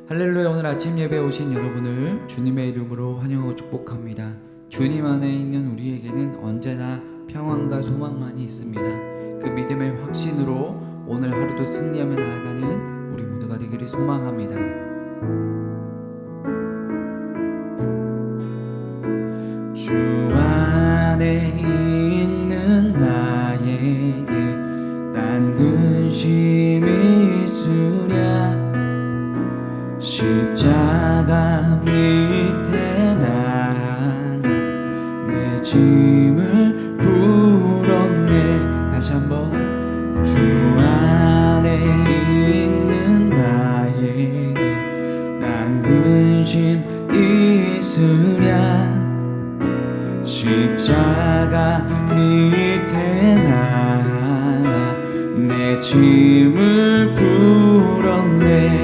할렐루야. 오늘 아침 예배에 오신 여러분을 주님의 이름으로 환영하고 축복합니다. 주님 안에 있는 우리에게는 언제나 평안과 소망만이 있습니다. 그 믿음의 확신으로 오늘 하루도 승리하며 나아가는 우리 모두가 되기를 소망합니다. 주 안에 있는 나에게 딴 근심이 있으랴. 십자가 밑에 나가 내 짐을 풀었네. 다시 한번. 주 안에 있는 나에게 난 근심 있으랴. 십자가 밑에 나가 내 짐을 풀었네.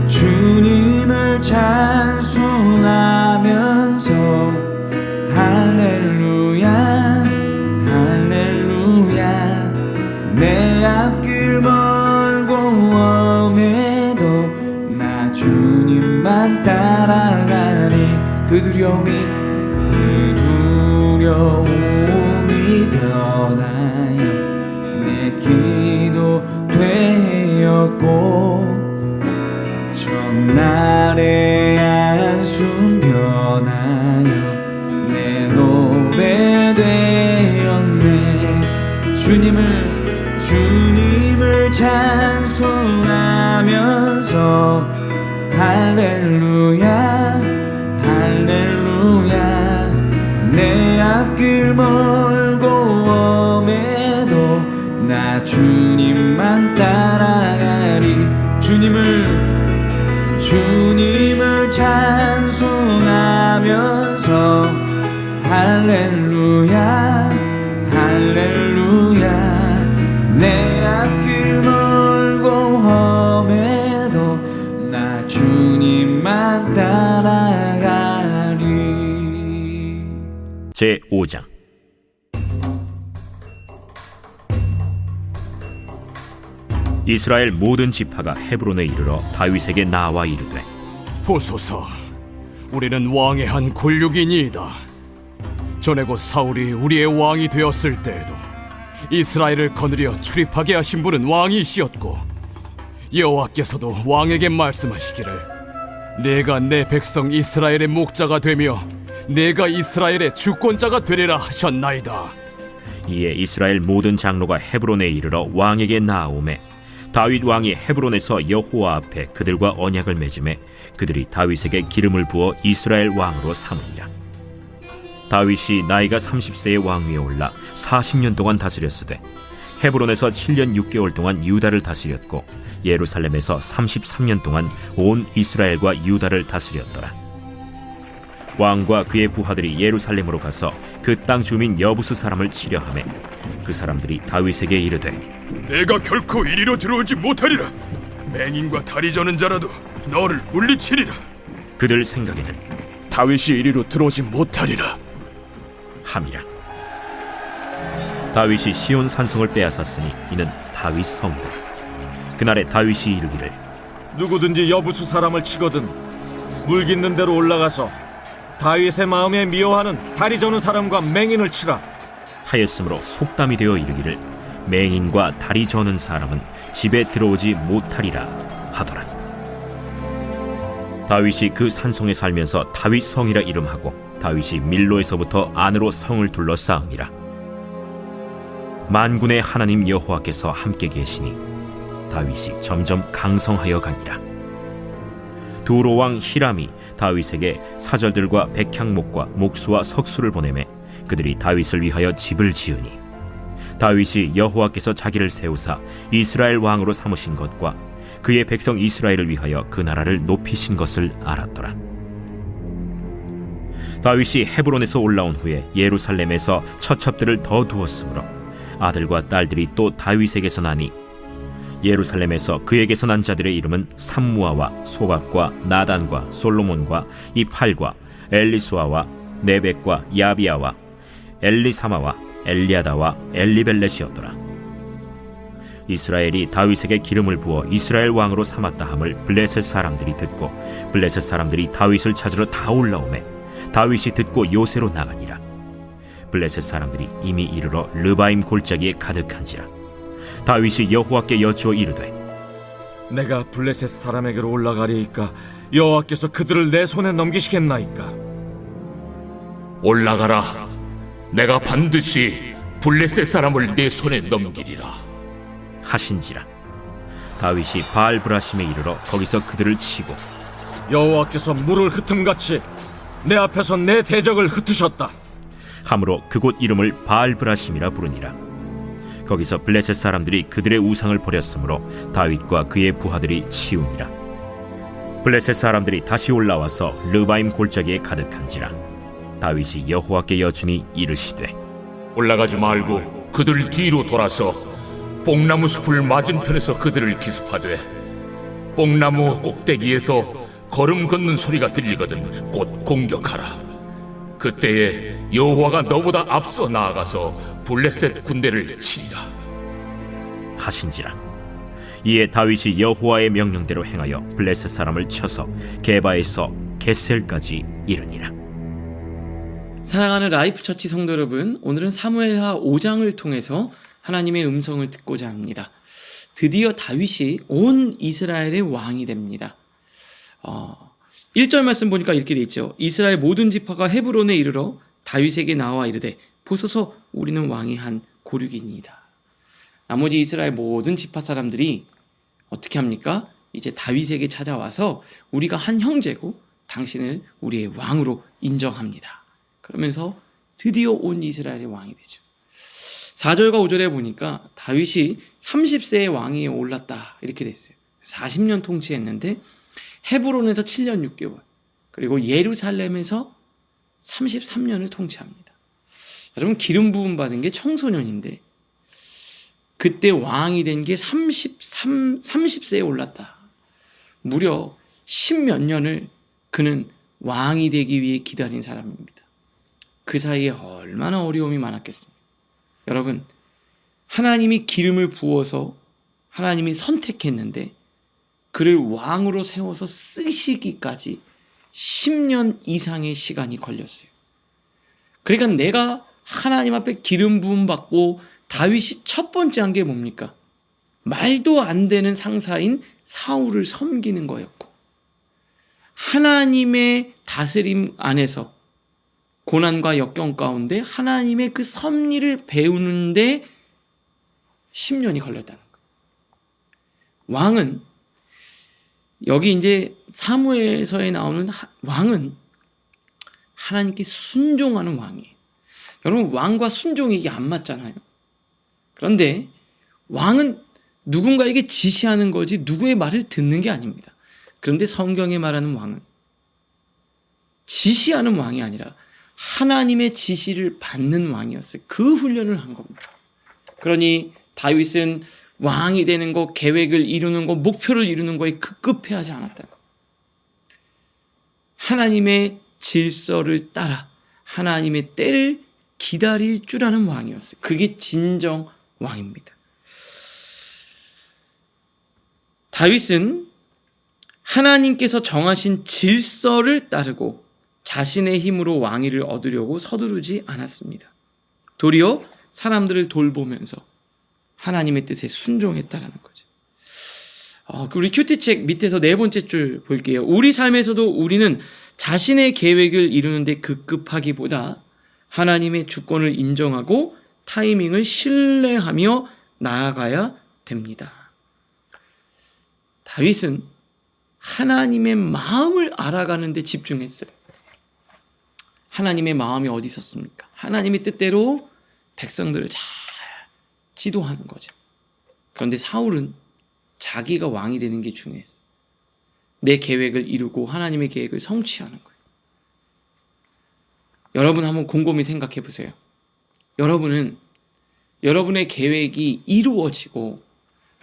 주님을 찬송하면서 할렐루야 할렐루야. 내 앞길 멀고 엄해도 나 주님만 따라가니 그 두려움이 변하여 내 기도 되었고 첫날의 한숨 변하여 내 노래 되었네. 주님을 찬송하면서 할렐루야 할렐루야. 내 앞길 멀고 엄해도 나 주님만 따라가리. 주님을 찬송하면서 할렐루야 할렐루야. 내 앞길 멀고 험해도 나 주님만 따라가리. 제5장. 이스라엘 모든 지파가 헤브론에 이르러 다윗에게 나와 이르되, 보소서, 우리는 왕의 한 골육이니이다. 전에 곧 사울이 우리의 왕이 되었을 때에도 이스라엘을 거느려 출입하게 하신 분은 왕이시었고, 여호와께서도 왕에게 말씀하시기를 내가 내 백성 이스라엘의 목자가 되며 내가 이스라엘의 주권자가 되리라 하셨나이다. 이에 이스라엘 모든 장로가 헤브론에 이르러 왕에게 나아오매 다윗 왕이 헤브론에서 여호와 앞에 그들과 언약을 맺음에 그들이 다윗에게 기름을 부어 이스라엘 왕으로 삼으니라. 다윗이 나이가 30세의 왕위에 올라 40년 동안 다스렸으되 헤브론에서 7년 6개월 동안 유다를 다스렸고 예루살렘에서 33년 동안 온 이스라엘과 유다를 다스렸더라. 왕과 그의 부하들이 예루살렘으로 가서 그 땅 주민 여부수 사람을 치려하매 그 사람들이 다윗에게 이르되, 내가 결코 이리로 들어오지 못하리라. 맹인과 다리 저는 자라도 너를 물리치리라. 그들 생각에는 다윗이 이리로 들어오지 못하리라 함이라. 다윗이 시온 산성을 빼앗았으니 이는 다윗 성이다. 그날에 다윗이 이르기를, 누구든지 여부수 사람을 치거든 물 깃는 데로 올라가서 다윗의 마음에 미워하는 다리 저는 사람과 맹인을 치라 하였으므로 속담이 되어 이르기를 맹인과 다리 저는 사람은 집에 들어오지 못하리라 하더라. 다윗이 그 산성에 살면서 다윗 성이라 이름하고 다윗이 밀로에서부터 안으로 성을 둘러싸음이라. 만군의 하나님 여호와께서 함께 계시니 다윗이 점점 강성하여 가니라. 두로 왕 히람이 다윗에게 사절들과 백향목과 목수와 석수를 보내매 그들이 다윗을 위하여 집을 지으니 다윗이 여호와께서 자기를 세우사 이스라엘 왕으로 삼으신 것과 그의 백성 이스라엘을 위하여 그 나라를 높이신 것을 알았더라. 다윗이 헤브론에서 올라온 후에 예루살렘에서 처첩들을 더 두었으므로 아들과 딸들이 또 다윗에게서 나니 예루살렘에서 그에게서 난 자들의 이름은 삼무아와 소박과 나단과 솔로몬과 이팔과 엘리수아와 네벡과 야비아와 엘리사마와 엘리아다와 엘리벨렛이었더라. 이스라엘이 다윗에게 기름을 부어 이스라엘 왕으로 삼았다 함을 블레셋 사람들이 듣고 블레셋 사람들이 다윗을 찾으러 다 올라오매 다윗이 듣고 요새로 나가니라. 블레셋 사람들이 이미 이르러 르바임 골짜기에 가득한지라. 다윗이 여호와께 여쭈어 이르되 내가 블레셋 사람에게로 올라가리이까 여호와께서 그들을 내 손에 넘기시겠나이까? 올라가라. 내가 반드시 블레셋 사람을 내 손에 넘기리라. 하신지라. 다윗이 바알브라심에 이르러 거기서 그들을 치고 여호와께서 물을 흩음같이 내 앞에서 내 대적을 흩으셨다. 함으로 그곳 이름을 바알브라심이라 부르니라. 거기서 블레셋 사람들이 그들의 우상을 버렸으므로 다윗과 그의 부하들이 치우니라. 블레셋 사람들이 다시 올라와서 르바임 골짜기에 가득한지라. 다윗이 여호와께 여쭈니 이르시되 올라가지 말고 그들 뒤로 돌아서 뽕나무 숲을 맞은편에서 그들을 기습하되 뽕나무 꼭대기에서 걸음 걷는 소리가 들리거든 곧 공격하라. 그때에 여호와가 너보다 앞서 나아가서 블레셋 군대를 치리라. 하신지라. 이에 다윗이 여호와의 명령대로 행하여 블레셋 사람을 쳐서 게바에서 겟셀까지 이르니라. 사랑하는 라이프 처치 성도 여러분, 오늘은 사무엘하 5장을 통해서 하나님의 음성을 듣고자 합니다. 드디어 다윗이 온 이스라엘의 왕이 됩니다. 1절 말씀 보니까 이렇게 돼 있죠. 이스라엘 모든 지파가 헤브론에 이르러 다윗에게 나와 이르되 보소서 우리는 왕이 한 고륙이니이다. 나머지 이스라엘 모든 지파 사람들이 어떻게 합니까? 이제 다윗에게 찾아와서 우리가 한 형제고 당신을 우리의 왕으로 인정합니다. 그러면서 드디어 온 이스라엘의 왕이 되죠. 4절과 5절에 보니까 다윗이 30세의 왕위에 올랐다 이렇게 됐어요. 40년 통치했는데 헤브론에서 7년 6개월 그리고 예루살렘에서 33년을 통치합니다. 여러분 기름 부음 받은 게 청소년인데 그때 왕이 된 게 30세에 올랐다. 무려 10몇 년을 그는 왕이 되기 위해 기다린 사람입니다. 그 사이에 얼마나 어려움이 많았겠습니까? 여러분, 하나님이 기름을 부어서 하나님이 선택했는데 그를 왕으로 세워서 쓰시기까지 10년 이상의 시간이 걸렸어요. 그러니까 내가 하나님 앞에 기름 부음 받고 다윗이 첫 번째 한 게 뭡니까? 말도 안 되는 상사인 사울을 섬기는 거였고 하나님의 다스림 안에서 고난과 역경 가운데 하나님의 그 섭리를 배우는데 10년이 걸렸다는 거예요. 왕은 여기 이제 사무엘서에 나오는 왕은 하나님께 순종하는 왕이에요. 여러분 왕과 순종이 이게 안 맞잖아요. 그런데 왕은 누군가에게 지시하는 거지 누구의 말을 듣는 게 아닙니다. 그런데 성경에 말하는 왕은 지시하는 왕이 아니라 하나님의 지시를 받는 왕이었어요. 그 훈련을 한 겁니다. 그러니 다윗은 왕이 되는 것, 계획을 이루는 것, 목표를 이루는 것에 급급해하지 않았다. 하나님의 질서를 따라 하나님의 때를 기다릴 줄 아는 왕이었어요. 그게 진정 왕입니다. 다윗은 하나님께서 정하신 질서를 따르고 자신의 힘으로 왕위를 얻으려고 서두르지 않았습니다. 도리어 사람들을 돌보면서 하나님의 뜻에 순종했다라는 거죠. 우리 큐티책 밑에서 네 번째 줄 볼게요. 우리 삶에서도 우리는 자신의 계획을 이루는데 급급하기보다 하나님의 주권을 인정하고 타이밍을 신뢰하며 나아가야 됩니다. 다윗은 하나님의 마음을 알아가는 데 집중했어요. 하나님의 마음이 어디 있었습니까? 하나님의 뜻대로 백성들을 잘 지도하는 거죠. 그런데 사울은 자기가 왕이 되는 게 중요했어요. 내 계획을 이루고 하나님의 계획을 성취하는 거예요. 여러분 한번 곰곰이 생각해 보세요. 여러분은 여러분의 계획이 이루어지고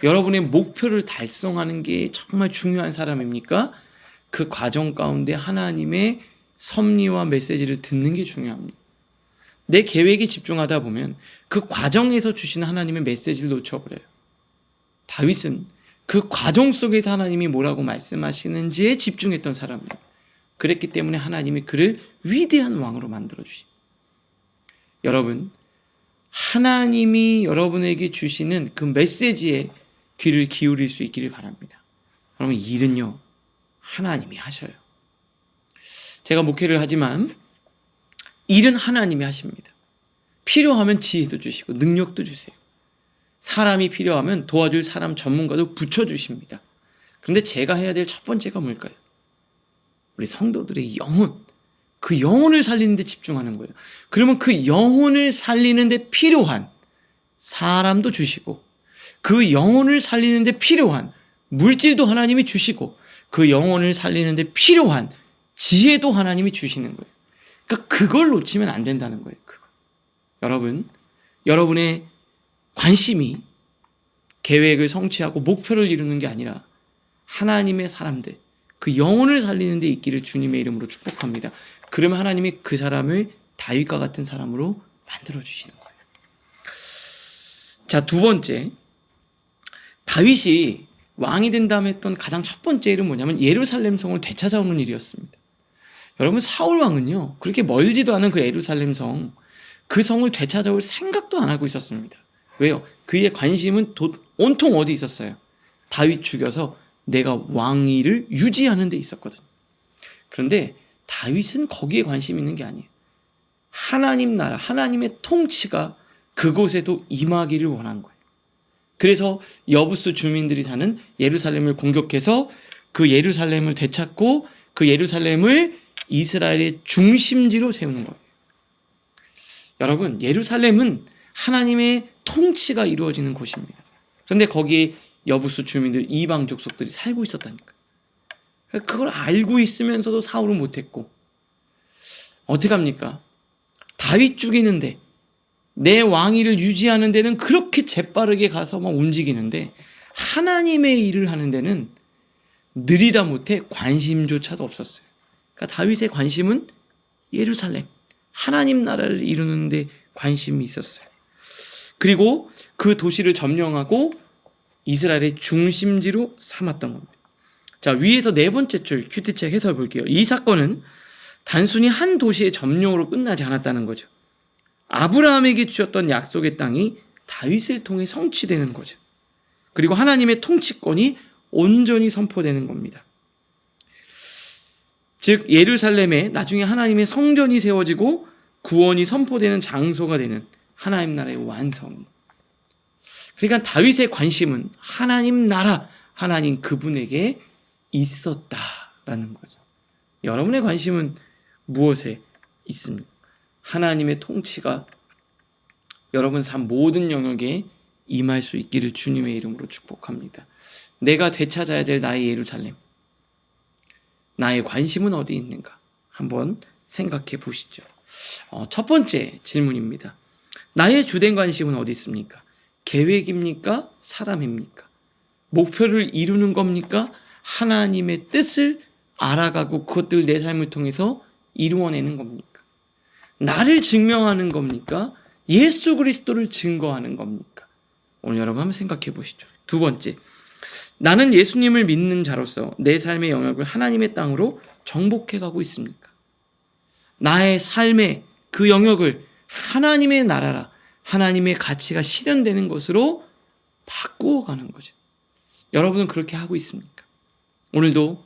여러분의 목표를 달성하는 게 정말 중요한 사람입니까? 그 과정 가운데 하나님의 섭리와 메시지를 듣는 게 중요합니다. 내 계획에 집중하다 보면 그 과정에서 주신 하나님의 메시지를 놓쳐버려요. 다윗은 그 과정 속에서 하나님이 뭐라고 말씀하시는지에 집중했던 사람이에요. 그랬기 때문에 하나님이 그를 위대한 왕으로 만들어 주십니다. 여러분, 하나님이 여러분에게 주시는 그 메시지에 귀를 기울일 수 있기를 바랍니다. 여러분, 일은요 하나님이 하셔요. 제가 목회를 하지만 일은 하나님이 하십니다. 필요하면 지혜도 주시고 능력도 주세요. 사람이 필요하면 도와줄 사람 전문가도 붙여주십니다. 그런데 제가 해야 될 첫 번째가 뭘까요? 우리 성도들의 영혼, 그 영혼을 살리는 데 집중하는 거예요. 그러면 그 영혼을 살리는 데 필요한 사람도 주시고, 그 영혼을 살리는 데 필요한 물질도 하나님이 주시고, 그 영혼을 살리는 데 필요한 지혜도 하나님이 주시는 거예요. 그러니까 그걸 놓치면 안 된다는 거예요. 여러분, 여러분의 관심이 계획을 성취하고 목표를 이루는 게 아니라 하나님의 사람들, 그 영혼을 살리는 데 있기를 주님의 이름으로 축복합니다. 그러면 하나님이 그 사람을 다윗과 같은 사람으로 만들어 주시는 거예요. 자, 두 번째, 다윗이 왕이 된 다음에 했던 가장 첫 번째 일은 뭐냐면 예루살렘 성을 되찾아오는 일이었습니다. 여러분, 사울 왕은요 그렇게 멀지도 않은 그 예루살렘 성, 그 성을 되찾아올 생각도 안 하고 있었습니다. 왜요? 그의 관심은 온통 어디 있었어요? 다윗 죽여서 내가 왕위를 유지하는 데 있었거든요. 그런데 다윗은 거기에 관심 있는 게 아니에요. 하나님 나라, 하나님의 통치가 그곳에도 임하기를 원한 거예요. 그래서 여부스 주민들이 사는 예루살렘을 공격해서 그 예루살렘을 되찾고 그 예루살렘을 이스라엘의 중심지로 세우는 거예요. 여러분, 예루살렘은 하나님의 통치가 이루어지는 곳입니다. 그런데 거기에 여부스 주민들, 이방 족속들이 살고 있었다니까요. 그걸 알고 있으면서도 사울은 못했고, 어떻게 합니까? 다윗 죽이는데, 내 왕위를 유지하는 데는 그렇게 재빠르게 가서 막 움직이는데, 하나님의 일을 하는 데는 느리다 못해 관심조차도 없었어요. 그러니까 다윗의 관심은 예루살렘, 하나님 나라를 이루는 데 관심이 있었어요. 그리고 그 도시를 점령하고 이스라엘의 중심지로 삼았던 겁니다. 자, 위에서 네 번째 줄 큐티책 해설 볼게요. 이 사건은 단순히 한 도시의 점령으로 끝나지 않았다는 거죠. 아브라함에게 주셨던 약속의 땅이 다윗을 통해 성취되는 거죠. 그리고 하나님의 통치권이 온전히 선포되는 겁니다. 즉 예루살렘에 나중에 하나님의 성전이 세워지고 구원이 선포되는 장소가 되는 하나님 나라의 완성. 그러니까 다윗의 관심은 하나님 나라, 하나님 그분에게 있었다라는 거죠. 여러분의 관심은 무엇에 있습니까? 하나님의 통치가 여러분 삶 모든 영역에 임할 수 있기를 주님의 이름으로 축복합니다. 내가 되찾아야 될 나의 예루살렘, 나의 관심은 어디 있는가? 한번 생각해 보시죠. 첫 번째 질문입니다. 나의 주된 관심은 어디 있습니까? 계획입니까? 사람입니까? 목표를 이루는 겁니까? 하나님의 뜻을 알아가고 그것들을 내 삶을 통해서 이루어내는 겁니까? 나를 증명하는 겁니까? 예수 그리스도를 증거하는 겁니까? 오늘 여러분 한번 생각해 보시죠. 두 번째, 나는 예수님을 믿는 자로서 내 삶의 영역을 하나님의 땅으로 정복해 가고 있습니까? 나의 삶의 그 영역을 하나님의 나라라, 하나님의 가치가 실현되는 것으로 바꾸어 가는 거죠. 여러분은 그렇게 하고 있습니까? 오늘도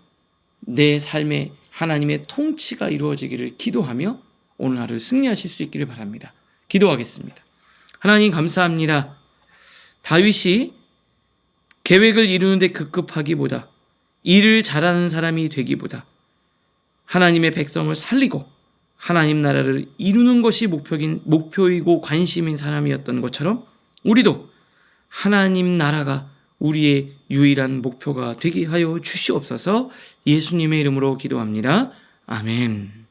내 삶에 하나님의 통치가 이루어지기를 기도하며 오늘 하루 승리하실 수 있기를 바랍니다. 기도하겠습니다. 하나님 감사합니다. 다윗이 계획을 이루는데 급급하기보다, 일을 잘하는 사람이 되기보다 하나님의 백성을 살리고 하나님 나라를 이루는 것이 목표이고 관심인 사람이었던 것처럼 우리도 하나님 나라가 우리의 유일한 목표가 되게 하여 주시옵소서. 예수님의 이름으로 기도합니다. 아멘.